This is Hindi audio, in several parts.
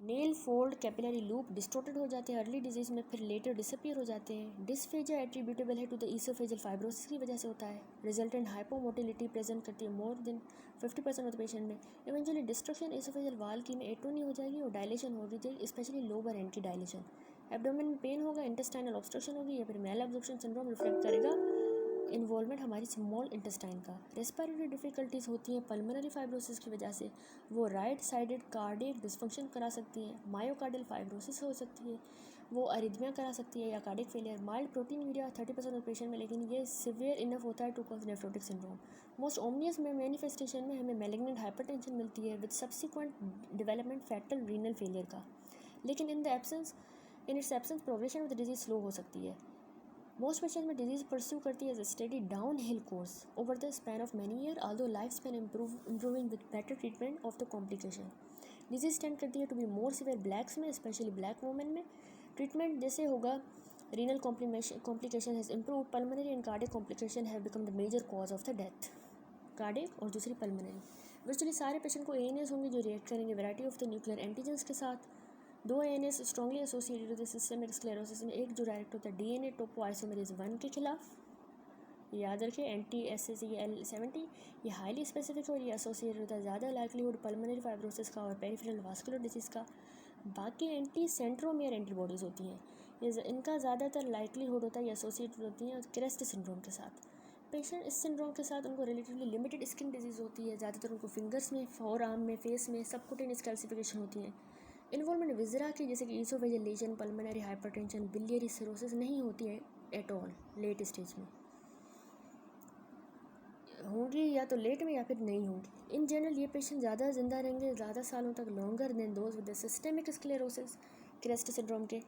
Nail fold capillary loop distorted हो जाते हैं अर्ली डिजीज में, फिर लेटर डिसअपियर हो जाते हैं। डिस्फेजिया एट्रीब्यूटेबल है टू द ईसोफेजियल फाइब्रोसिस की वजह से होता है। रिजल्टेंट हाइपोमोटिलिटी प्रेजेंट करती है more than 50% of the patient में। इवेंचुअली डिस्ट्रक्शन ईसोफेजियल वाल की में एटोनी हो जाएगी और डायलेशन हो रही है, स्पेशली लोअर एंड की डायलेशन। एब्डोमेन में पेन होगा, इंटेस्टाइनल ऑब्स्ट्रक्शन होगी या फिर मेल एब्जॉर्प्शन सिंड्रोम रिफ्लेक्ट करेगा इन्वॉल्वमेंट हमारी स्मॉल इंटेस्टाइन का। रेस्पिरेटरी डिफ़िकल्टीज़ होती हैं पल्मोनरी फाइब्रोसिस की वजह से, वो राइट साइडेड कार्डियक डिस्फंक्शन करा सकती हैं, मायोकार्डियल फाइब्रोसिस हो सकती है, वो अरिथमिया करा सकती है या cardiac failure. Mild proteinuria 30% of patient में, लेकिन ये सिवियर इनफ होता है to cause nephrotic syndrome. Most ominous में मैनिफेस्टेशन में हमें मैलिग्नेंट हाइपरटेंशन मिलती है with subsequent development fatal renal failure का, लेकिन in its absence progression of the disease slow हो सकती है। मोस्ट पेशेंट में डिजीज परस्यू करती है as steady down hill course over the span of many year, although life span improving with better treatment of the complication. Disease tend करती है to be more severe blacks में, स्पेशली ब्लैक वुमेन में। ट्रीटमेंट जैसे होगा renal complication has improve, pulmonary and cardiac complication have become the major cause of the death, cardiac और दूसरी पल्मोनरी। वर्चुअली सारे पेशेंट को ANS होंगे जो रिएक्ट करेंगे variety of the nuclear antigens के साथ। 2 ANS strongly associated with systemic sclerosis में, एक जो डायरेक्ट होता है DNA टोपोआइसोमेरेज 1 के खिलाफ, याद रखें anti-SACL70, ये हाईली स्पेसिफिक और ये एसोसिएटेड होता है ज़्यादा लाइक्लीहुड पल्मोनरी फाइब्रोसिस का और पेरिफेरल वास्कुलर डिजीज़ का। बाकी एंटी सेंट्रोमियर एंटीबॉडीज़ होती हैं, ये इनका ज़्यादातर लाइक्लीहुड होता है, ये एसोसिएटेड होती हैं क्रेस्ट सिंड्रोम के साथ। पेशेंट इस सिंड्रोम के साथ उनको रिलेटिवली लिमिटेड स्किन डिजीज़ होती है, ज़्यादातर उनको फिंगर्स में, फोर आर्म में, फेस में सबकुटेनियस कैल्सिफिकेशन होती हैं। इन्वॉल्वमेंट विजरा की जैसे कि oesophageal lesion, pulmonary hypertension, biliary cirrhosis नहीं होती है एट ऑल लेट स्टेज में, होंगी या तो लेट में या फिर नहीं होंगी। इन जनरल ये पेशेंट ज़्यादा जिंदा रहेंगे ज़्यादा सालों तक, longer than those with systemic sclerosis crest syndrome के,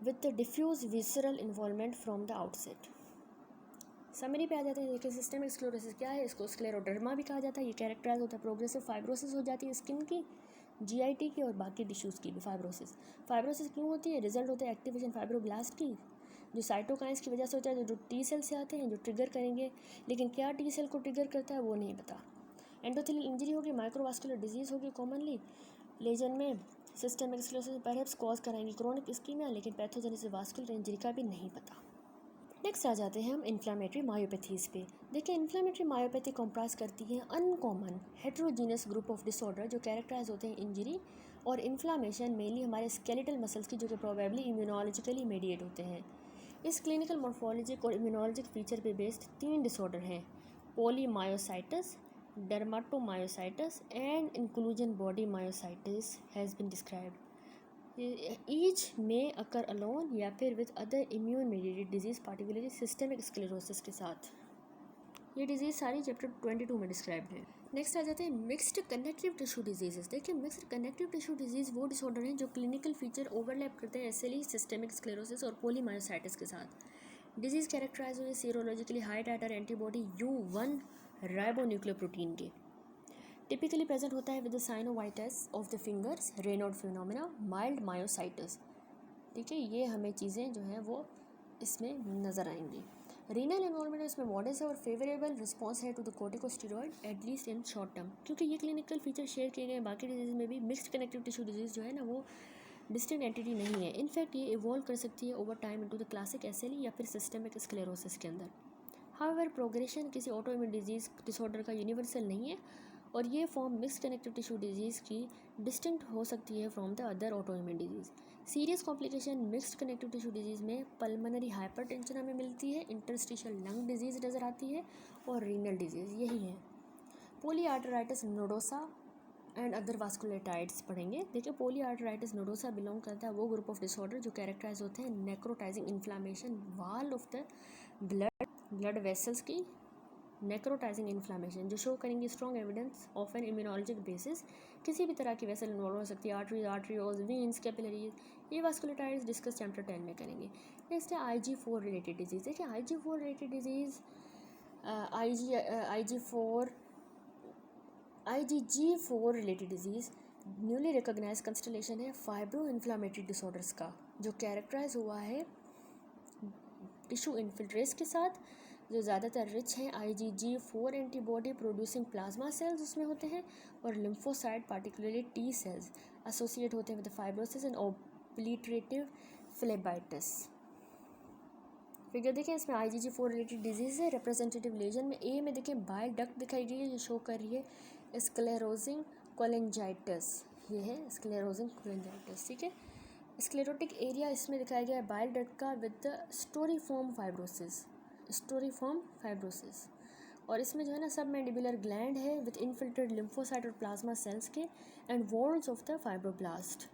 with the diffuse visceral involvement from the outset. Summary पे आ जाते हैं। देखिए सिस्टेमिक स्क्लेरोसिस क्या है, इसको स्क्लेरोडर्मा भी कहा जाता है। ये कैरेक्टराइज होता है प्रोग्रेसिव फाइब्रोसिस हो जाती है स्किन की, GIT की और बाकी टिश्यूज़ की भी फाइब्रोसिस क्यों होती है, रिजल्ट होता है एक्टिवेशन फाइब्रोब्लास्ट की, जो साइटोकाइंस की वजह से होता है, जो T सेल से आते हैं जो ट्रिगर करेंगे, लेकिन क्या T सेल को ट्रिगर करता है वो नहीं पता। एंडोथेलियल इंजरी होगी, माइक्रोवास्कुलर डिजीज़ होगी कॉमनली लेजन में, सिस्टेमिक स्क्लेरोसिस परहैप्स कॉज कराएंगी क्रोनिक इस्कीमिया, लेकिन पैथोजेनेसिस वास्कुलर इंजरी का भी नहीं पता। नेक्स्ट आ जाते हैं हम इन्फ्लामेटरी मायोपैथीज़ पे। देखिए इन्फ्लामेटरी मायोपैथी कंप्राइज करती है uncommon heterogeneous group of disorder जो कैरेक्टराइज होते हैं इंजरी और इन्फ्लामेशन, मेनली हमारे स्केलेटल मसल्स की, जो कि प्रोबेबली इम्यूनोलॉजिकली मेडिएट होते हैं। इस क्लिनिकल मॉर्फोलॉजिक और इम्यूनोलॉजिक फीचर पे बेस्ड 3 डिसऑर्डर हैं, polymyositis, dermatomyositis and inclusion body myositis has been described. Each में अकर अलोन या फिर with other immune mediated disease, particularly systemic sclerosis के साथ। ये डिजीज़ सारी चैप्टर 22 में डिस्क्राइब्ड है। नेक्स्ट आ जाते हैं मिक्स्ड कनेक्टिव टिश्यू डिजीज़। देखिए मिक्स्ड कनेक्टिव टिश्यू डिजीज़ वो डिसऑर्डर हैं जो क्लिनिकल फीचर ओवरलैप करते हैं SLE, सिस्टेमिक स्क्लेरोसिस और पोलीमायोसाइटिस के साथ। डिजीज़ कैरेक्टराइज हुई serologically high titre antibody U1 ribonucleoprotein के, टिपिकली प्रेजेंट होता है with the synovitis of the fingers, Raynaud phenomena, mild myositis. ठीक है, ये हमें चीज़ें जो हैं वो इसमें नज़र आएंगी। रीनल इन्वॉल्वमेंट इसमें मॉडरेट है और फेवरेबल रिस्पॉन्स है to the corticosteroid at least in short term, क्योंकि ये क्लिनिकल फीचर शेयर किए गए बाकी डिजीज़ में भी। मिक्स्ड कनेक्टिव टिश्यू डिजीज़ जो है ना वो डिस्टिंक्ट एंटिटी नहीं है, इनफैक्ट ये इवॉल्व कर सकती है over time into the classic SLE या फिर सिस्टेमिक स्क्लेरोसिस के अंदर। हाउएवर प्रोग्रेशन किसी ऑटोइम्यून डिजीज़ डिसऑर्डर का यूनिवर्सल नहीं है और ये form mixed connective tissue disease की डिस्टिंक्ट हो सकती है from the other autoimmune disease. Serious complication mixed connective tissue disease में पल्मोनरी हाइपरटेंशन हमें मिलती है, इंटरस्टिशियल लंग डिजीज़ नज़र आती है और रीनल डिजीज़ यही है। Polyarteritis nodosa and other vasculitides पढ़ेंगे। देखिए पोलीआर्टराइटिस नोडोसा बिलोंग करता है वो ग्रुप ऑफ डिसऑर्डर जो कैरेक्टराइज होते हैं necrotising inflammation wall of the blood vessels की, नेक्रोटाइजिंग इन्फ्लामेशन जो शो करेंगी strong evidence of an immunologic basis. किसी भी तरह की वेसल इन्वॉल्व हो सकती है, आर्टरीज, वीन्स, कैपिलरीज। ये वास्कुलेटाइड्स डिस्कस चैप्टर 10 में करेंगे। नेक्स्ट है IG4 रिलेटेड डिजीज़। देखिए IG4 related disease IgG4 related disease newly recognise constellation है फाइब्रो इन्फ्लामेटरी डिसऑर्डर्स का, जो कैरेक्टराइज हुआ है टिश्यू इन्फिल्ट्रेट्स के साथ, जो ज़्यादातर रिच हैं IgG4 antibody producing plasma sales उसमें होते हैं और lymphocyte particularly T cells. Associate होते हैं with fibrosis and obliterative phlebitis. Figure देखें, इसमें IgG4 रिलेटेड डिजीज़ है। रिप्रेजेंटेटिव लेजन में ए में देखें बाइल डक्ट दिखाई गई है, ये शो कर रही है स्क्लेरोजिंग कोलेंजाइटिस, ये है स्क्लेरोजिंग कोलेंजाइटिस, ठीक है। स्क्लेरोटिक एरिया इसमें दिखाया गया है बाइल डक्ट का विद द स्टोरीफॉर्म फाइब्रोसिस, और इसमें जो है ना सब मैंडिबुलर ग्लैंड है विद इनफिल्ट्रेटेड लिम्फोसाइट और प्लाज्मा सेल्स के and walls of the fibroblast.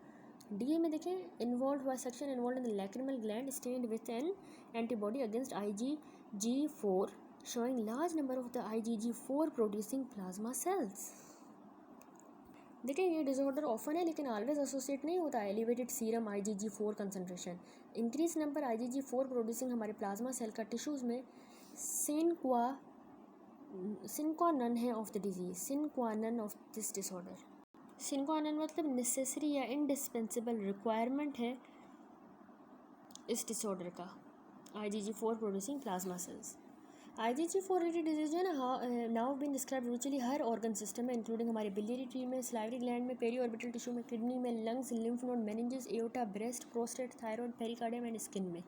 D में देखें इन्वॉल्व हुआ section involve in the lacrimal gland stained with an antibody against IgG4 showing large number of the IgG4 producing plasma cells। देखिए ये डिसऑर्डर ऑफन है लेकिन ऑलवेज एसोसिएट नहीं होता है elevated serum IgG4 concentration. Increase number IgG4 producing हमारे प्लाज्मा सेल का टिश्यूज़ में सिनक्वानन है of the disease, sine qua non of this disorder. Sine qua non मतलब नेसेसरी या इनडिस्पेंसिबल रिक्वायरमेंट है इस डिसऑर्डर का, IgG4 producing plasma cells. IgG4 related disease जो है ना नाउ बीन डिस्क्राइब यूजुअली हर ऑर्गन सिस्टम में, इंक्लूडिंग हमारे बिलियरी ट्री में, सलाइवरी ग्लैंड में, पेरी ऑर्बिटल टिश्यू में, किडनी में, lungs, lymph node, meninges, aorta, breast, prostate, thyroid, pericardium and skin में।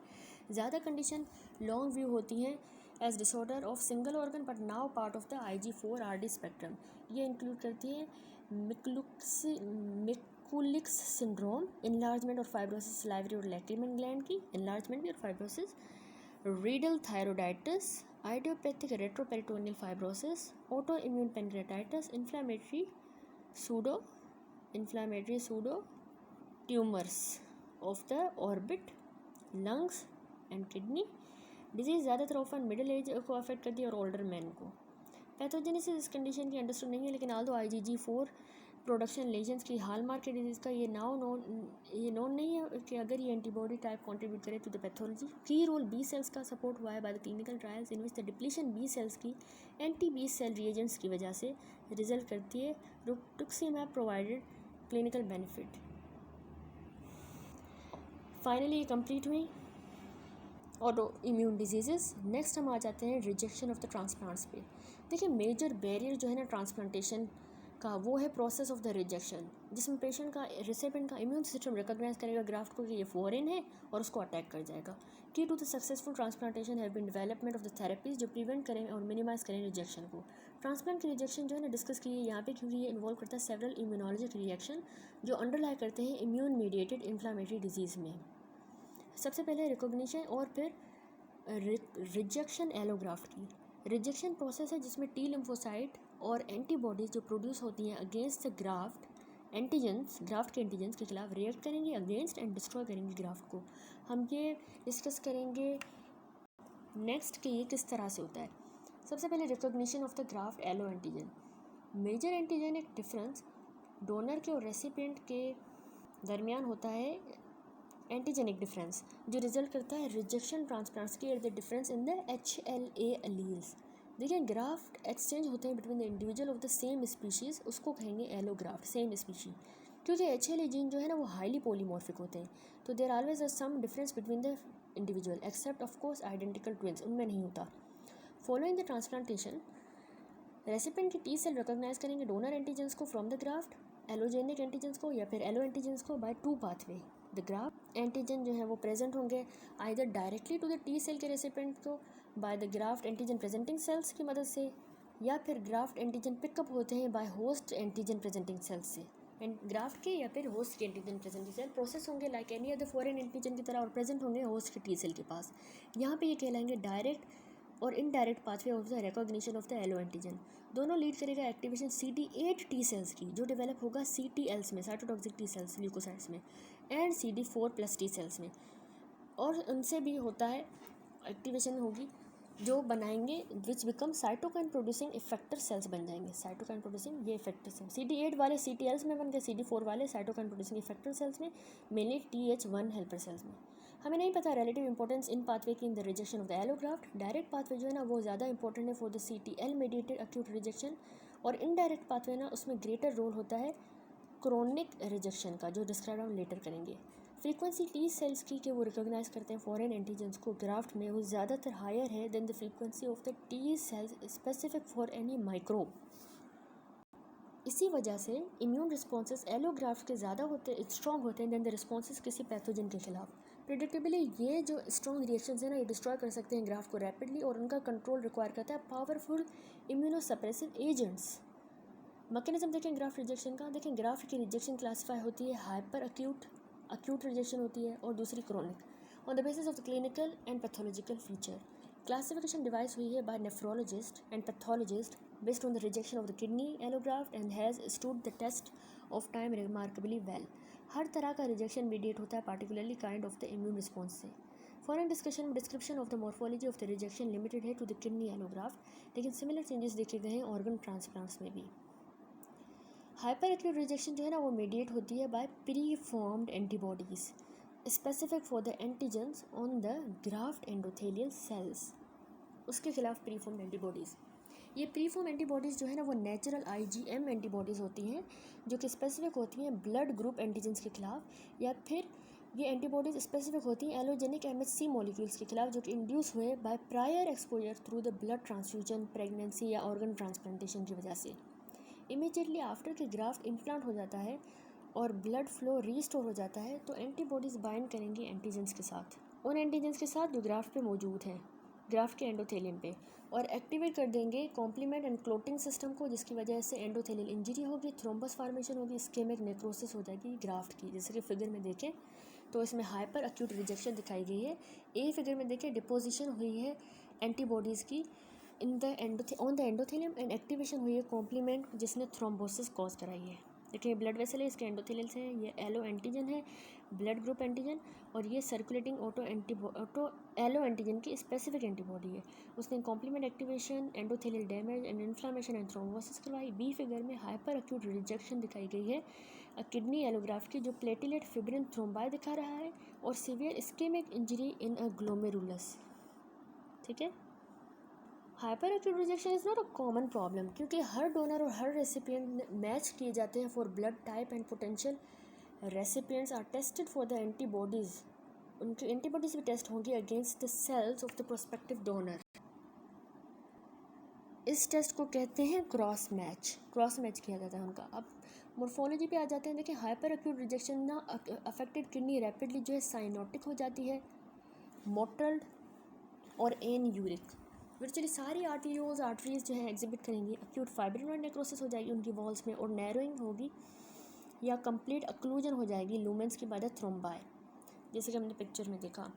ज़्यादा कंडीशन लॉन्ग व्यू होती हैं as disorder of single organ but now part of the IG4RD spectrum. ये इंक्लूड करती है मिकुलिक्स सिंड्रोम, इनलार्जमेंट और फाइब्रोसिस सलाइवरी और लैक्रिमल ग्लैंड की इनलार्जमेंट भी और fibrosis, Riedel thyroiditis, idiopathic retroperitoneal fibrosis, autoimmune pancreatitis, inflammatory pseudo tumors of the orbit, lungs and kidney। Disease ज़्यादातर ऑफन मिडिल एज को अफेक्ट करती है और ओल्डर मैन को। पैथोजेनेसिस इस कंडीशन की अंडरस्टूड नहीं है लेकिन आल्दो IgG4 प्रोडक्शन लेजेंस की हॉलमार्क डिजीज़ का ये नोन नहीं है कि अगर ये एंटीबॉडी टाइप कंट्रीब्यूट करे to the pathology. Key role B cells का सपोर्ट हुआ है by the clinical trials in which the depletion B cells की एंटी बी सेल रिएजेंट्स की वजह से रिजल्ट करती है। रुक्टुक्सीमैब प्रोवाइडेड क्लिनिकल बेनिफिट। फाइनली ये कंप्लीट हुई ऑटो इम्यून डिजीज़ेस। नेक्स्ट हम आ जाते हैं रिजेक्शन ऑफ द ट्रांसप्लांट्स पे। देखिए मेजर बैरियर जो है ना ट्रांसप्लांटेशन का वो है प्रोसेस ऑफ द रिजेक्शन, जिसमें पेशेंट का रिसिपेंट का इम्यून सिस्टम रिकॉग्नाइज करेगा ग्राफ्ट को कि ये फॉरेन है और उसको अटैक कर जाएगा। Key to the successful transplantation have been development of the therapies जो प्रिवेंट करें और मिनिमाइज करें रिजेक्शन को। ट्रांसप्लांट की रिजेक्शन जो है ना डिस्कस की है यहाँ पे क्योंकि ये इन्वॉल्व करता है सेवरल इम्यूनोलॉजिक रिएक्शन जो अंडरलाई करते हैं इम्यून मीडिएटेड इन्फ्लामेटरी डिजीज़ में। सबसे पहले रिकॉग्निशन और फिर रिजेक्शन एलोग्राफ्ट की। रिजेक्शन प्रोसेस है जिसमें टी लिम्फोसाइट और एंटीबॉडीज़ जो प्रोड्यूस होती हैं अगेंस्ट द ग्राफ्ट के एंटीजेंस के खिलाफ रिएक्ट करेंगे अगेंस्ट एंड डिस्ट्रॉय करेंगे ग्राफ्ट को। हम ये डिस्कस करेंगे नेक्स्ट कि ये किस तरह से होता है। सबसे पहले recognition of the graft alloantigen. Major antigen एक डिफरेंस डोनर के और रेसिपिएंट के दरमियान होता है एंटीजेनिक डिफरेंस जो रिजल्ट करता है रिजेक्शन ट्रांसप्लांट्स की at the difference in the HLA alleles. देखिए ग्राफ्ट एक्सचेंज होते हैं between the individual of the same species, उसको कहेंगे एलोग्राफ्ट सेम स्पीशी। क्योंकि HLA जीन जो है ना वो हाईली पॉलीमॉर्फिक होते हैं तो there always a some difference between the individual except of course identical twins, उनमें नहीं होता। फॉलोइंग द ट्रांसप्लांटेशन रेसिपेंट की टी सेल रिकॉग्नाइज करेंगे डोनर एंटीजेंस को from the graft, allogeneic antigens को या फिर एलो एंटीजेंस को by two pathway. The graft antigen जो है वो प्रेजेंट होंगे either directly to the T cell के रेसिपेंट को by the graft antigen presenting cells की मदद से, या फिर ग्राफ्ट एंटीजन पिकअप होते हैं by host antigen presenting cells से। एंड ग्राफ्ट के या फिर होस्ट के एंटीजन प्रेजेंटिंग सेल प्रोसेस होंगे like any other foreign antigen की तरह और प्रेजेंट होंगे होस्ट के टी सेल के पास। यहाँ पे ये कहलाएंगे डायरेक्ट और indirect pathway of the recognition of the alloantigen. दोनों लीड करेगा एक्टिवेशन CD8 टी सेल्स की जो डेवलप होगा CTLs में, साइटोटॉक्सिक टी सेल्स ल्यूकोसाइट्स में, एंड CD4+ टी सेल्स में, और उनसे भी होता है एक्टिवेशन होगी जो बनाएंगे which become cytokine producing effector cells बन जाएंगे। साइटोकाइन प्रोड्यूसिंग ये इफेक्टर सेल्स CD8 वाले CTLs में बन गए, CD4 वाले साइटोकाइन प्रोड्यूसिंग इफेक्टर सेल्स में, मेनली TH1 हेल्पर सेल्स में। हमें नहीं पता रिलेटिव इंपॉर्टेंस इन पाथवे की in the rejection of the allograft. Direct pathway जो है ना वो ज़्यादा इंपॉर्टेंट है for the CTL mediated acute rejection, और इनडायरेक्ट पाथवे ना उसमें ग्रेटर रोल होता है क्रोनिक रिजेक्शन का जो डिस्क्राइब हम लेटर करेंगे। फ्रीक्वेंसी टी सेल्स की कि वो रिकॉग्नाइज करते हैं फॉरेन एंटीजेंस को ग्राफ्ट में वो ज़्यादातर हायर है than the frequency of the T cells specific for any microbe. इसी वजह से इम्यून रिस्पॉन्सेस एलोग्राफ्ट के ज़्यादा स्ट्रॉन्ग होते हैं दैन द रिस्पॉन्सेस किसी पैथोजन के खिलाफ। प्रिडिक्टेबली ये जो स्ट्रॉन्ग रिएक्शंस हैं ना, ये डिस्ट्रॉय कर सकते हैं ग्राफ्ट को रैपिडली, और उनका कंट्रोल रिक्वायर करता है पावरफुल इम्यूनोसप्रेसिव एजेंट्स। मैकेनिज्म देखें ग्राफ्ट रिजेक्शन का। देखें ग्राफ्ट की रिजेक्शन क्लासीफाई होती है हाइपर अक्यूट रिजेक्शन होती है, और दूसरी chronic on the basis of the clinical and pathological feature. Classification devise हुई है by nephrologist and pathologist based on the rejection of the kidney allograft and has stood the test of time remarkably well. हर तरह का रिजेक्शन मीडिएट होता है particularly kind of the immune response से। फॉरेन डिस्कशन में description of the morphology of the rejection limited है टू द किडनी एलोग्राफ्ट, लेकिन सिमिलर चेंजेस देखे गए हैं ऑर्गन ट्रांसप्लांट्स में भी। हाइपर एक्यूट रिजेक्शन जो है ना, वो मीडिएट होती है by pre formed antibodies specific for the antigens on the graft endothelial cells, उसके खिलाफ प्री फॉर्म्ड एंटीबॉडीज़। ये प्री फॉर्म एंटीबॉडीज़ जो है ना, वो नेचुरल IgM एंटीबॉडीज़ होती हैं जो कि स्पेसिफिक होती हैं ब्लड ग्रुप एंटीजेंस के खिलाफ, या फिर ये एंटीबॉडीज़ स्पेसिफिक होती हैं एलोजेनिक MHC मॉलिक्यूल्स के खिलाफ जो कि इंड्यूस हुए by prior exposure through the blood transfusion, pregnancy या ऑर्गन ट्रांसप्लांटेशन की वजह से। इमीडिएटली आफ्टर के ग्राफ्ट इम्प्लांट हो जाता है और ब्लड फ्लो रीस्टोर हो जाता है, तो एंटीबॉडीज़ बाइंड करेंगे एंटीजेंस के साथ, उन एंटीजेंस के साथ जो ग्राफ्ट पे मौजूद हैं, ग्राफ्ट के एंडोथेलियम पे, और एक्टिवेट कर देंगे कॉम्प्लीमेंट एंड क्लोटिंग सिस्टम को, जिसकी वजह से एंडोथेलियल इंजरी होगी, थ्रोम्बस फॉर्मेशन होगी, इस्केमिक नेक्रोसिस हो जाएगी ग्राफ्ट की। जैसे कि फिगर में देखें तो इसमें हाइपर एक्यूट रिजेक्शन दिखाई गई है। ए फिगर में देखें डिपोजिशन हुई है एंटीबॉडीज़ की in the on the endothelium and activation हुई है कॉम्प्लीमेंट जिसने थ्रोम्बोसिस कॉज कराई है। देखिए ब्लड वेसल है, इसके एंडोथेलियल से है, ये एलो एंटीजन है, ब्लड ग्रुप एंटीजन, और ये सर्कुलेटिंग ऑटो एलो एंटीजन की स्पेसिफिक एंटीबॉडी है। उसने complement activation, endothelial damage and inflammation and thrombosis करवाई। बी फिगर में हाइपर एक्यूट रिजेक्शन दिखाई गई है किडनी एलोग्राफ्ट की, जो प्लेटिलेट फिब्रिन थ्रोम्बाई दिखा रहा है, और severe ischemic injury in a glomerulus. ठीक है, hyperacute rejection is not a common problem, क्योंकि हर डोनर और हर रेसिपिएंट मैच किए जाते हैं for blood type and potential recipients are tested for the antibodies. उनकी एंटीबॉडीज़ भी टेस्ट होंगी against the cells of the prospective donor. इस टेस्ट को कहते हैं क्रॉस मैच किया जाता है उनका। अब मोर्फोलॉजी पे आ जाते हैं। देखिए हाइपर एक्यूट रिजेक्शन ना अफेक्टेड किडनी रैपिडली जो है साइनोटिक हो जाती है, मोटल्ड और एन यूरिक। वर्चुअली सारी आर्टरीज जो है एग्जिबिट करेंगी एक्यूट फाइब्रिनोइड नेक्रोसिस हो जाएगी उनकी वॉल्स में, और नैरोइंग होगी या कंप्लीट अक्लूजन हो जाएगी लूमेंस की बाद थ्रोम्बाई, जैसे कि हमने पिक्चर में देखा।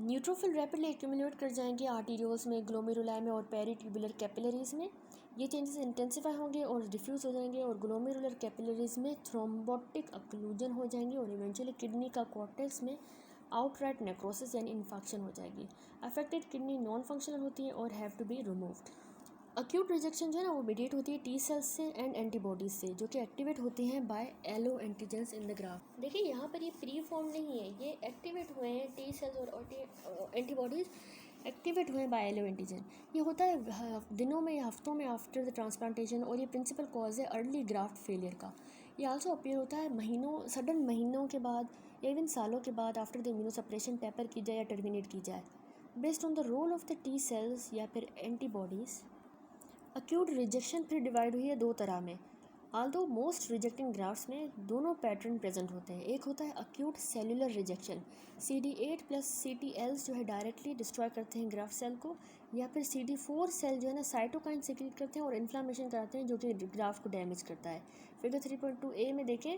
न्यूट्रोफिल रैपिडली एक्यूमुलेट कर जाएंगे आर्टीरियोल्स में, ग्लोमेरुलाई में और पेरीट्यूबुलर कैपिलरीज में। ये चेंजेस इंटेंसिफाई होंगे और डिफ्यूज़ हो जाएंगे, और ग्लोमेरुलर कैपिलरीज में थ्रोम्बोटिक अक्लूजन हो जाएंगे, और इवेंचुअली किडनी का कॉर्टेक्स में आउटराइट नेक्रोसिस यानी इन्फेक्शन हो जाएगी। अफेक्टेड किडनी नॉन फंक्शनल होती है और have to be removed. Acute rejection जो है ना, वो मीडिएट होती है T सेल्स से एंड एंटीबॉडीज से, जो कि एक्टिवेट होती हैं by alloantigens in the graft. देखिए यहाँ पर ये प्री फॉर्म नहीं है, ये एक्टिवेट हुए हैं T सेल्स और एंटीबॉडीज एक्टिवेट हुए हैं बाय एलो एंटीजन। ये होता है दिनों में या हफ्तों में आफ्टर द ट्रांसप्लांटेशन, और ये प्रिंसिपल कॉज है अर्ली ग्राफ्ट फेलियर का। ये आल्सो अपीयर होता है सडन महीनों के बाद या इवन सालों के बाद आफ्टर द इम्यूनोसप्रेशन टेपर की जाए या टर्मिनेट की जाए, based on the role of the T cells या फिर एंटीबॉडीज़। अक्यूट रिजेक्शन फिर डिवाइड हुई है दो तरह में। आल्दो मोस्ट रिजेक्टिंग ग्राफ्ट्स में दोनों पैटर्न प्रेजेंट होते हैं। एक होता है acute cellular rejection, CD8 plus CTLs जो है डायरेक्टली डिस्ट्रॉय करते हैं ग्राफ्ट सेल को, या फिर CD4 सेल जो है ना साइटोकाइन सिक्रीट करते हैं और इन्फ्लामेशन कराते हैं जो कि ग्राफ्ट को डैमेज करता है। फिगर 3.2a में देखें,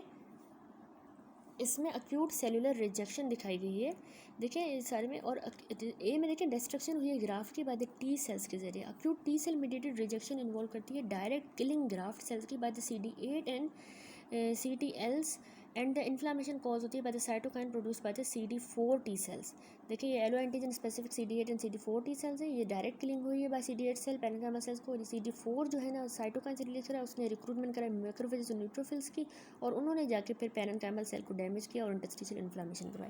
इसमें अक्यूट सेलुलर रिजेक्शन दिखाई गई है। देखें इस सारे में, और ए में देखें डिस्ट्रक्शन हुई है ग्राफ्ट की बाय द T सेल्स के जरिए। Acute T cell mediated rejection involve करती है डायरेक्ट किलिंग ग्राफ्ट सेल्स की by the CD8 and CTLs, and the inflammation cause होती है by the cytokine produce by the CD4 T cells. देखिए ये alloantigen specific CD8 and CD4 T cells है। ये डायरेक्ट किलिंग हुई है bye CD8 cell parenchymal sales को, और CD4 जो है ना साइटोकाइन से रिलीज करा, उसने रिक्रूटमेंट करा मैक्रोफेजेस और न्यूट्रोफिल्स की, और उन्होंने जाके फिर पेरेन्काइमल सेल को डैमेज किया और इंटरस्टिशियल इन्फ्लामेशन करवाई।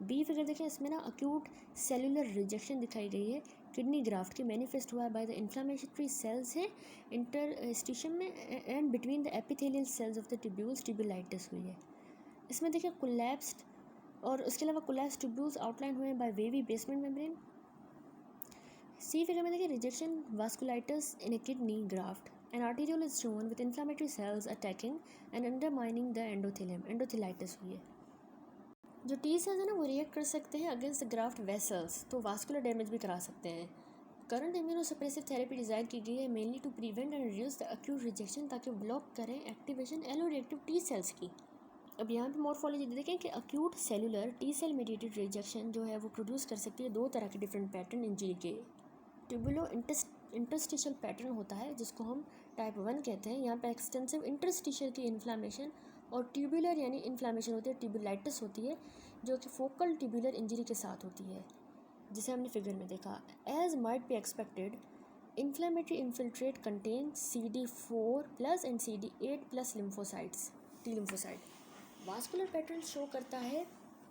बी फिगर देखें, इसमें ना अक्यूट सेलुलर रिजेक्शन दिखाई गई है किडनी ग्राफ्ट की, मैनिफेस्ट हुआ है बाय द इन्फ्लामेटरी सेल्स है इंटरस्टिशियम में and between the epithelial cells of the tubules, tubulitis हुई है। इसमें देखिए कोलैप्स्ड, और उसके अलावा कोलैप्स ट्यूब्यूल्स आउटलाइन हुए हैं बाय वेवी बेसमेंट मेम्ब्रेन। सी फिगर में देखिए rejection vasculitis in A kidney graft, An arteriole is shown with inflammatory cells attacking and undermining the endothelium. Endothelitis हुई है. जो टी सेल्स है ना वो रिएक्ट कर सकते हैं अगेंस्ट ग्राफ्ट वेसल्स, तो वास्कुलर डैमेज भी करा सकते हैं. करंट इम्यूनोसप्रेसिव थेरेपी डिज़ाइन की गई है mainly to prevent and reduce the acute rejection, ताकि ब्लॉक करें एक्टिवेशन एलोरिएक्टिव टी सेल्स की. अब यहाँ पे मॉर्फोलॉजी देखें कि acute cellular T cell mediated rejection जो है वो प्रोड्यूस कर सकती है दो तरह के डिफरेंट पैटर्न इंजरी के. ट्यूबुलो इंटरस्टिशियल पैटर्न होता है जिसको हम टाइप 1 कहते हैं. यहाँ पे एक्सटेंसिव इंटरस्टिशियल की इन्फ्लामेशन और ट्यूबुलर यानी इन्फ्लामेशन होती है, ट्यूबुलाइटिस होती है, जो कि फोकल ट्यूबुलर इंजरी के साथ होती है, जिसे हमने फिगर में देखा. As might be expected, inflammatory infiltrate contain CD4+ and CD8+ lymphocytes, T lymphocyte. Vascular pattern show करता है,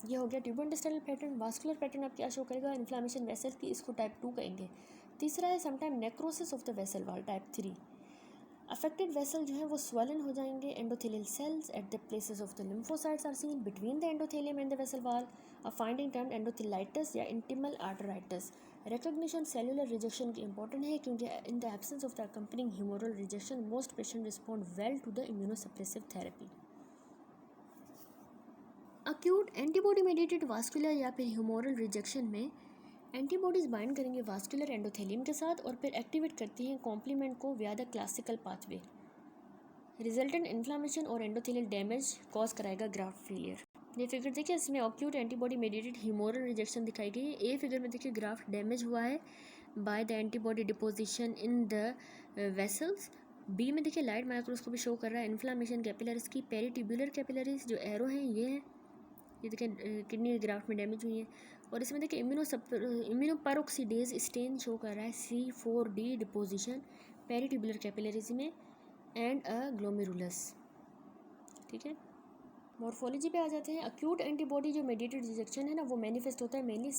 ये हो गया tubulointerstitial pattern. Vascular pattern आप क्या शो करेगा, इन्फ्लामेशन वेसल की, इसको टाइप 2 कहेंगे. तीसरा है sometime necrosis of the vessel wall, type 3. Affected vessel जो है वो स्वलन हो जाएंगे. Endothelial cells at the places of the lymphocytes are seen between the endothelium and the vessel wall, a finding termed endotheliitis या intimal arteritis. Recognition cellular rejection की इंपॉर्टेंट है क्योंकि in the absence of the accompanying humoral rejection most patient respond well to the immunosuppressive therapy. Acute antibody mediated vascular या फिर ह्यूमरल रिजेक्शन में एंटीबॉडीज़ बाइंड करेंगे वास्कुलर एंडोथेलियम के साथ और फिर एक्टिवेट करती हैं कॉम्प्लीमेंट को via the classical pathway. Resultant inflammation और एंडोथेलियल डैमेज कॉज कराएगा ग्राफ्ट फेलियर. ये फिगर देखिए, इसमें acute antibody mediated humoral rejection दिखाई गई है. ए फिगर में देखिए ग्राफ्ट डैमेज हुआ है by the antibody deposition in the vessels. B में देखिए लाइट माइक्रोस्कोपी शो कर रहा है इन्फ्लामेशन कैपिलरीज की. पेरीट्यूबुलर कैपिलरीज जो एरो हैं ये हैं, ये देखिए किडनी ग्राफ्ट में डैमेज हुई है. और इसमें देखिए इम्यूनोपेरोक्सीडेज स्टेन शो कर रहा है C4D डिपोजिशन पेरीट्यूबुलर कैपिलरीज में एंड अ ग्लोमेरुलस. ठीक है, मॉर्फोलॉजी पे आ जाते हैं. अक्यूट एंटीबॉडी जो मेडिएटेड रिजेक्शन है ना वो मैनिफेस्ट होता है मेनली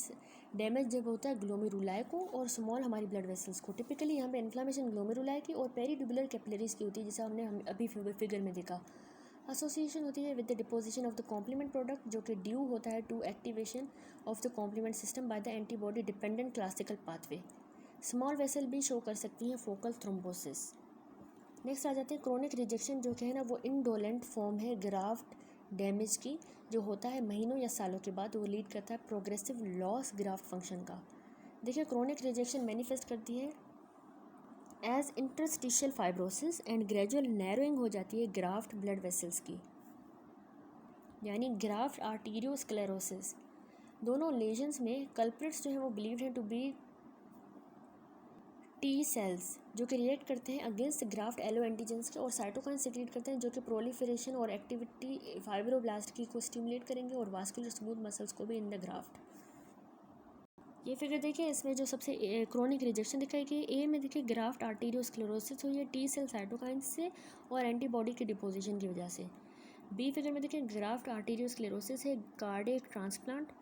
डैमेज जब होता है ग्लोमेरुलाई को और स्मॉल हमारी ब्लड वेसल्स को. टिपिकली यहाँ पे इन्फ्लामेशन ग्लोमेरुलाई की और पेरीट्यूबुलर कैपिलरीज की होती है, जैसा हमने अभी फिगर में देखा. एसोसिएशन होती है with the deposition of the complement product, जो कि ड्यू होता है to activation of the complement system by the antibody dependent classical pathway. Small vessel भी शो कर सकती हैं फोकल थ्रोम्बोसिस. नेक्स्ट आ जाते हैं क्रोनिक रिजेक्शन, जो कि है ना वो इंडोलेंट फॉर्म है ग्राफ्ट डैमेज की, जो होता है महीनों या सालों के बाद. वो लीड करता है प्रोग्रेसिव लॉस ग्राफ्ट फंक्शन का. देखिए क्रोनिक रिजेक्शन मैनिफेस्ट करती है as interstitial fibrosis and gradual narrowing हो जाती है ग्राफ्ट ब्लड वेसल्स की, यानी ग्राफ्ट आर्टीरियोस्क्लेरोसिस. दोनों लेजन्स में कल्प्रिट्स जो हैं वो बिलीव्ड हैं टू बी टी सेल्स, जो कि रिएक्ट करते हैं अगेंस्ट ग्राफ्ट एलो एंटीजेंस के और साइटोकाइन सिक्रीट करते हैं, जो कि प्रोलिफरेशन और एक्टिविटी फाइब्रोब्लास्ट की को स्टिमुलेट करेंगे और वास्कुलर स्मूथ मसल्स को भी इन द ग्राफ्ट. ये फिगर देखिए, इसमें जो सबसे क्रोनिक रिजेक्शन दिखाई गई, ए में देखिए ग्राफ्ट आर्टीरियोस्क्लेरोसिस हुई है टी सेल साइटोकाइंस से और एंटीबॉडी के डिपोजिशन की वजह से. बी फिगर में देखिए ग्राफ्ट आर्टीरियोस्क्लेरोसिस है कार्डियक ट्रांसप्लांट.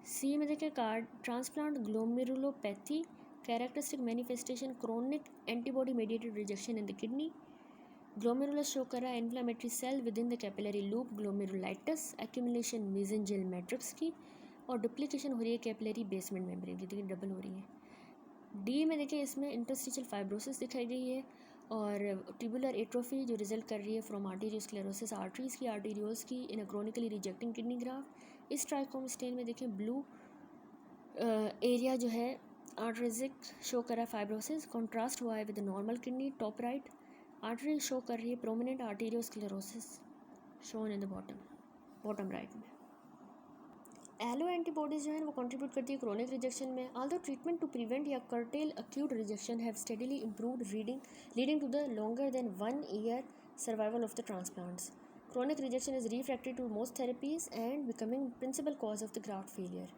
सी में देखिए transplant glomerulopathy characteristic manifestation chronic antibody mediated rejection in the kidney. Glomerulus show कर रहा है inflammatory cell within the capillary loop glomerulitis, accumulation mesangial matrix की और डुप्लीकेशन हो रही है कैपिलरी बेसमेंट मेम्ब्रेन की, देखिए डबल हो रही है. डी में देखिए इसमें इंटरस्टिशियल फाइब्रोसिस दिखाई गई है और ट्यूबुलर एट्रोफी जो रिजल्ट कर रही है फ्रॉम आर्टीरियोस्क्लेरोसिस आर्टरीज की आर्टीरियोल्स की इन अ क्रोनिकली रिजेक्टिंग किडनी ग्राफ्ट. इस ट्राइकोम स्टेन में देखिए ब्लू एरिया जो है आर्टरिजिक शो कर रहा है फाइब्रोसिस, कॉन्ट्रास्ट हुआ है with normal kidney top right. Artery show कर रही है prominent arteriosclerosis shown in the bottom right में. एलो एंटीबॉडीज जो है वो कंट्रीब्यूट करती है क्रोनिक रिजेक्शन में. ऑल्दो ट्रीटमेंट टू प्रिवेंट या curtail acute rejection have steadily improved leading to the longer than 1 year survival of the transplants. Chronic rejection is refractory to most therapies and becoming principal cause of the graft failure.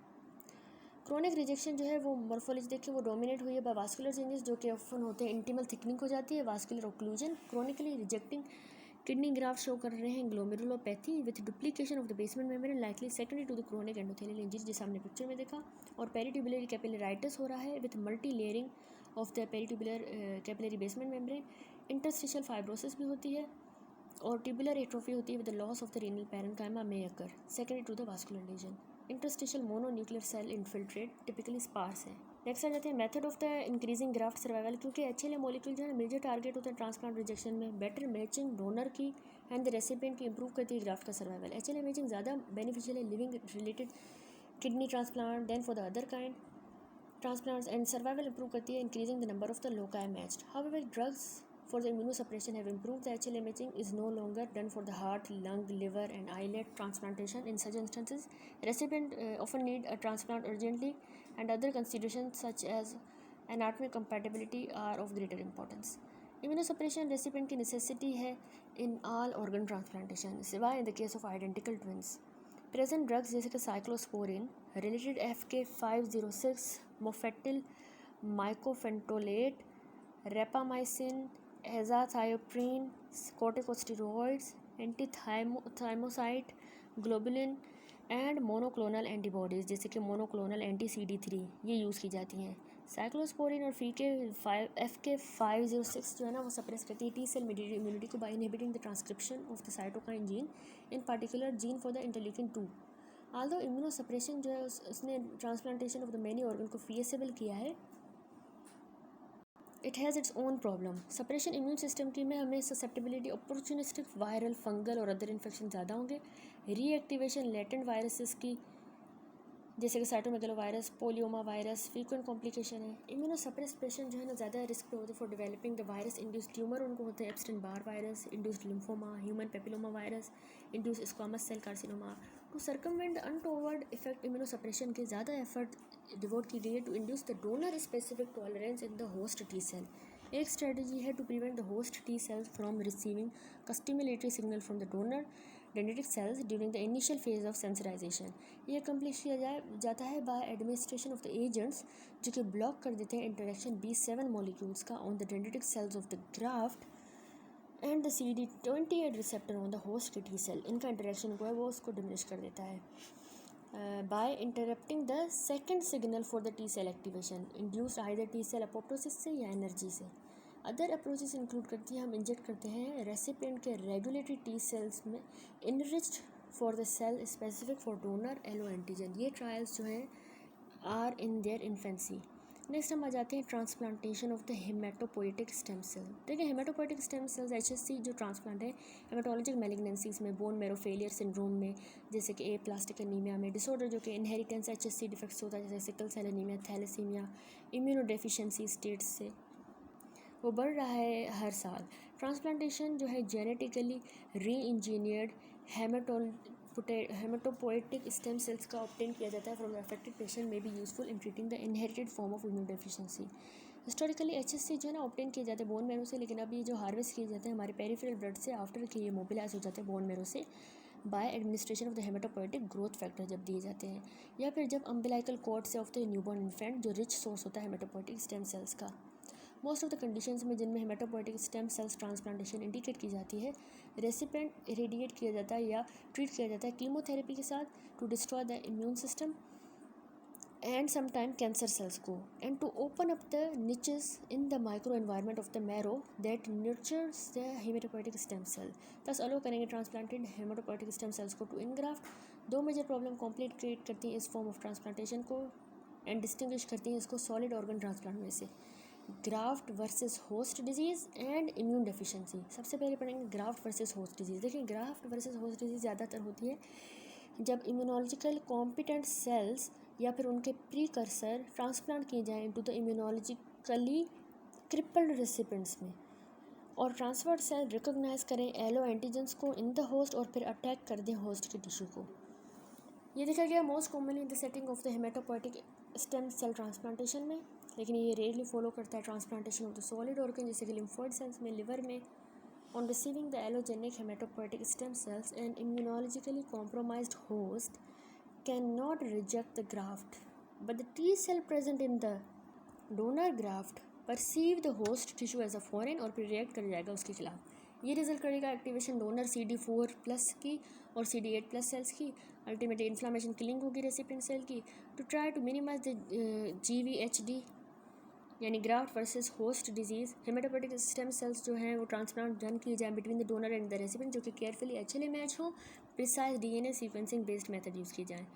Chronic rejection जो है वो मॉर्फोलॉजी देखिए वो डोमिनेट हुई है बाय वास्कुलर चेंजेस, जो कि ऑफन होते हैं इंटीमल थिकनिंग हो जाती है, vascular occlusion. Chronically rejecting kidney graft show कर रहे हैं glomerulopathy with duplication of the basement membrane likely secondary to the chronic endothelial injury, जैसे हमने पिक्चर में देखा. और पेरीट्यूबुलर कैपिलराइटिस हो रहा है with multi layering of the peritubular capillary basement membrane. Interstitial fibrosis भी होती है और ट्यूबुलर एट्रोफी होती है with the loss of the renal parenchyma may occur secondary to the vascular lesion. Interstitial mononuclear cell infiltrate typically sparse है. नेक्स्ट आ जाते हैं method of the increasing graft survival, क्योंकि HLA मॉलिक्यूल जो है मेजर टारगेट होता है ट्रांसप्लांट रिजेक्शन में। बेटर मैचिंग डोनर की एंड द रेसिपिएंट की इंप्रूव करती है ग्राफ्ट का सर्वाइवल। HLA मैचिंग ज़्यादा बेनिफिशियल है living related kidney transplant than for the other kind transplants, and survival improve करती है increasing the number of the loci matched. However drugs for the immunosuppression have improved. The HLA matching is no longer done for the heart, lung, liver, and islet transplantation. In such instances, recipient often need a transplant urgently, and other considerations such as anatomic compatibility are of greater importance. Immunosuppression recipient की necessity है in all organ transplantation, सिवाय in the case of identical twins. Present drugs जैसे कि cyclosporin, related FK506, mofetil, mycophenolate, rapamycin, azathioprine, corticosteroids, antithymocyte, globulin and monoclonal antibodies जैसे कि मोनोक्लोनल एंटी CD3 ये यूज़ की जाती हैं। साइक्लोस्पोरिन और FK506 जो है ना वो सप्रेस करती है टी सेल मीडिएटेड इम्यूनिटी को by inhibiting the transcription of the cytokine gene, in particular gene for the interleukin 2। Aldous immunosuppression जो है उसने transplantation of the many organ को फीसिबल किया है, it has its own problem. Suppression immune system की में हमें ससेप्टिबिलिटी अपॉर्चुनिस्टिक वायरल, फंगल और अदर इन्फेक्शन ज़्यादा होंगे। रीएक्टिवेशन लेटेंट वायरसेस की जैसे कि साइटोमेगलोवायरस, पोलियोमा वायरस फ्रीक्वेंट कॉम्प्लिकेशन है। इम्यूनोसप्रेस पेशेंट जो है ना ज़्यादा रिस्क पे होते हैं for developing the virus induced tumour, उनको होते हैं Epstein Barr virus induced lymphoma, human papilloma virus induced squamous cell carcinoma. To circumvent untoward effect immunosuppression के ज़्यादा एफर्ट डिवोट की गई है to induce the donor specific tolerance in the host T cell. एक स्ट्रेटजी है to prevent the host T cells from receiving stimulatory signal from the donor dendritic cells during the initial phase of sensitization. ये अकम्प्लिश किया जाता है by administration of the agents जो कि ब्लॉक कर देते हैं इंटरेक्शन B7 मॉलिक्यूल्स का on the dendritic cells of the graft and the CD28 receptor on the host के टी सेल। इनका इंटरेक्शन को है वो उसको डिमिनिश कर देता है by interrupting the second signal for the T cell activation induced either T cell apoptosis से या एनर्जी से। अदर अप्रोचेस इंक्लूड करती हैं हम इंजेक्ट करते हैं रेसिपिएंट के रेगुलेटरी टी सेल्स में enriched for the cell specific for donor allo antigen. ये ट्रायल्स जो हैं are in their infancy. Next हम आ जाते हैं transplantation of the haematopoietic stem cell. देखिए हेमेटोपोइटिक स्टेम सेल्स HSC जो ट्रांसप्लांट है हेमेटोलॉजिक मैलिग्नेंसीज में, बोन मैरो फेलियर सिंड्रोम में जैसे कि एप्लास्टिक एनीमिया में, डिसऑर्डर जो कि इनहेरिटेंस HSC डिफेक्ट्स होता है जैसे sickle cell anaemia, thalassaemia, immunodeficiency states से वो बढ़ रहा है हर साल। ट्रांसप्लांटेशन जो है जेनेटिकली री इंजीनियर्ड हेमेटोपोइटिक स्टेम सेल्स का ऑब्टेन किया जाता है फ्रॉम द अफेक्टेड पेशेंट में be useful in treating the inherited form of immune deficiency. Historically HSC जो है ना ऑब्टेन किए जाते हैं बोन मैरो से, लेकिन अभी जो हार्वेस्ट किए जाते हैं हमारे पेरिफेरल ब्लड से आफ्टर कि ये मोबिलाइज हो जाते हैं बोन मैरो से by administration of the haematopoietic growth factor जब दिए जाते हैं, या फिर जब अम्बिलाइकल कॉर्ड से ऑफ द न्यूबॉर्न इन्फेंट जो रिच सोर्स होता है हेमेटोपोइटिक स्टेम सेल्स का। मोस्ट ऑफ द कंडीशंस में जिनमें haematopoietic stem cells transplantation indicate की जाती है, रेसिपिएंट इरेडिएट किया जाता है या ट्रीट किया जाता है कीमोथेरेपी के साथ to destroy the immune system and sometime cancer cells को, and to open up the niches in the micro environment of the marrow that nurtures the haematopoietic stem cell. Thus allow करेंगे ट्रांसप्लांटेड हेमेटोपोइटिक स्टेम सेल्स को टू इनग्राफ्ट। दो मेजर प्रॉब्लम कॉम्प्लीट क्रिएट करती हैं इस फॉर्म ऑफ ट्रांसप्लांटेशन को एंड डिस्टिंग्विश करती हैं इसको सॉलिड ऑर्गन ट्रांसप्लांट में से, graft versus host disease and immune deficiency. सबसे पहले पढ़ेंगे ग्राफ्ट वर्सेस होस्ट डिजीज़। देखिए ग्राफ्ट वर्सेस होस्ट डिजीज़ ज़्यादातर होती है जब इम्यूनोलॉजिकल कॉम्पिटेंट सेल्स या फिर उनके प्रीकर्सर ट्रांसप्लांट किए जाएँ into the immunologically crippled recipients में, और ट्रांसफर्ड सेल रिकॉग्नाइज करें एलो एंटीजेंस को इन द होस्ट और फिर अटैक कर दें होस्ट के टिश्यू को। ये देखा गया most commonly in the setting of the haematopoietic stem cell transplantation में, लेकिन ये रेयरली फॉलो करता है transplantation of the solid organ जैसे कि लिम्फोइड सेल्स में, लिवर में। On receiving the allogeneic haematopoietic stem cells an immunologically compromised host can not reject the graft but the T cell present in the donor graft perceive the host tissue as a foreign और फिर रिएक्ट कर जाएगा उसके खिलाफ। ये रिजल्ट करेगा एक्टिवेशन डोनर CD4+ की और CD8+ सेल्स की। अल्टीमेटली इन्फ्लामेशन किलिंग होगी रेसिपिएंट सेल की to try to minimise the GVHD यानी graft versus host disease. Haematopoietic stem cells जो हैं वो ट्रांसप्लांट डन किए जाएँ between the donor and the recipient जो कि केयरफुली HLA मैच हो, precise DNA sequencing based method use की जाए।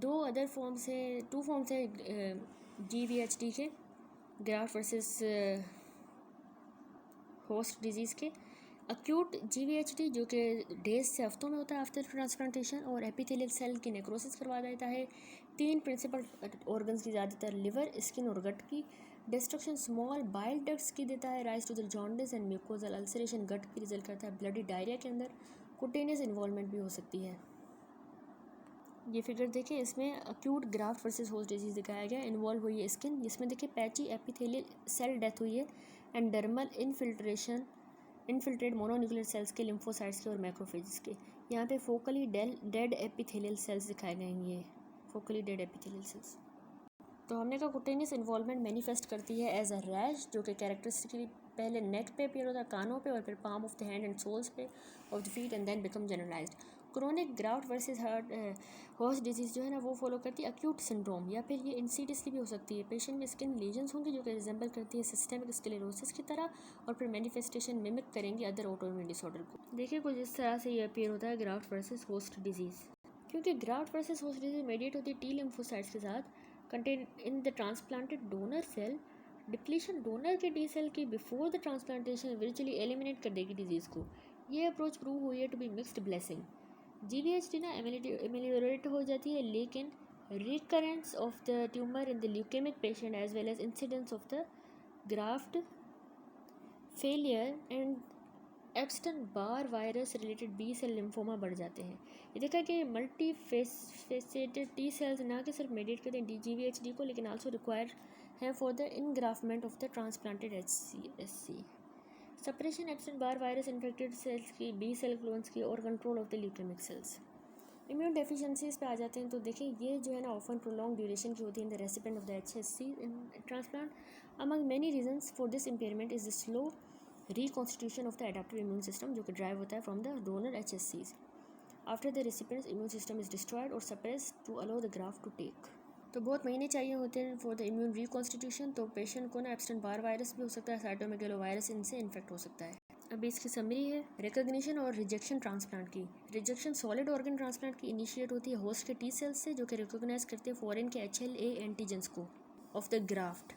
टू फॉर्म्स है GVHD के, ग्राफ्ट वर्सेस होस्ट डिजीज़ के। एक्यूट GVHD जो कि डेज से हफ्तों में होता है आफ्टर ट्रांसप्लांटेशन और एपिथेलियल सेल की नेक्रोसिस करवा देता है। 3 प्रिंसिपल ऑर्गन्स की, ज़्यादातर लिवर, स्किन और गट की डिस्ट्रक्शन स्मॉल बाइल डक्ट्स की देता है, rise to the jaundice and mucosal ulceration, gut की रिजल्ट करता है ब्लडी डायरिया के अंदर, कुटेनियस इन्वॉल्वमेंट भी हो सकती है। ये फिगर देखिए, इसमें acute graft versus host disease दिखाया गया। इन्वॉल्व हुई है स्किन, जिसमें देखिए पैची एपिथेलियल सेल डेथ हुई है, and dermal infiltrate mononuclear cells के, लिम्फोसाइट्स के और मैक्रोफेजेस के। यहाँ पे फोकली डेड एपिथेलियल सेल्स दिखाए गए हैं, ये फोकली डेड एपिथेलियल सेल्स। तो हमने कहा कुटेनियस इन्वॉल्वमेंट मैनिफेस्ट करती है एज अ रैश, जो कि कैरेक्टरिस्टिकली पहले नेक पे अपीयर होता है, कानों पे, और फिर palm of the hand and soles पे of the feet, and then become generalised. Chronic graft versus host disease जो है ना, वो फॉलो करती है एक्यूट सिंड्रोम, या फिर ये इंसीडियसली भी हो सकती है। पेशेंट में स्किन लीजन्स होंगी जो कि रिजेंबल करती है सिस्टेमिक स्क्लेरोसिस की तरह, और फिर मैनिफेस्टेशन मिमिक करेंगी अदर ऑटोइम्यून डिसऑर्डर को। देखिए कुछ इस तरह से ये अपीयर होता है ग्राफ्ट वर्सेस होस्ट डिजीज़। क्योंकि graft versus host disease mediate होती है टी लिम्फोसाइट्स के साथ contain in the transplanted donor cell, depletion donor के टी सेल की before the transplantation virtually eliminate कर देगी डिजीज़ को। ये अप्रोच प्रूव हुई है to be mixed blessing. GVHD ना एमेलियोरेट हो जाती है, लेकिन recurrence of the tumour in the leukaemic patient as well as incidence of the graft failure and Epstein Barr virus related B cell lymphoma बढ़ जाते हैं। ये देखा कि मल्टी फेसेटेड टी सेल्स ना कि सिर्फ मेडिएट करते हैं GVHD को, लेकिन आल्सो रिक्वायर हैं for the engraftment of the transplanted HSC, separation Epstein Barr virus infected cells की, बी सेल क्लोन्स की, और control of the leukaemic cells. Immune deficiencies पे आ जाते हैं। तो देखिए ये जो है ना ऑफन प्रोलॉन्ग ड्यूरेशन की होती है in the recipient of the HSC in transplant. Among many reasons for this impairment is the slow reconstitution of the adaptive immune system, जो कि ड्राइव होता है from the donor HSCs after the recipient's immune system is destroyed और suppressed to allow the graft to take. तो बहुत महीने चाहिए होते हैं फॉर द इम्यून रिकॉन्स्टिट्यूशन। तो पेशेंट को ना एप्स्टन बार वायरस भी हो सकता है, साइटोमेगालो वायरस इनसे इन्फेक्ट हो सकता है। अभी इसकी समरी है रिकॉग्निशन और रिजेक्शन ट्रांसप्लांट की। रिजेक्शन सॉलिड ऑर्गन ट्रांसप्लांट की इनिशिएट होती है होस्ट के टी सेल्स से, जो कि रिकॉग्नाइज करते हैं फॉरेन के HLA एंटीजेंस को ऑफ द ग्राफ्ट।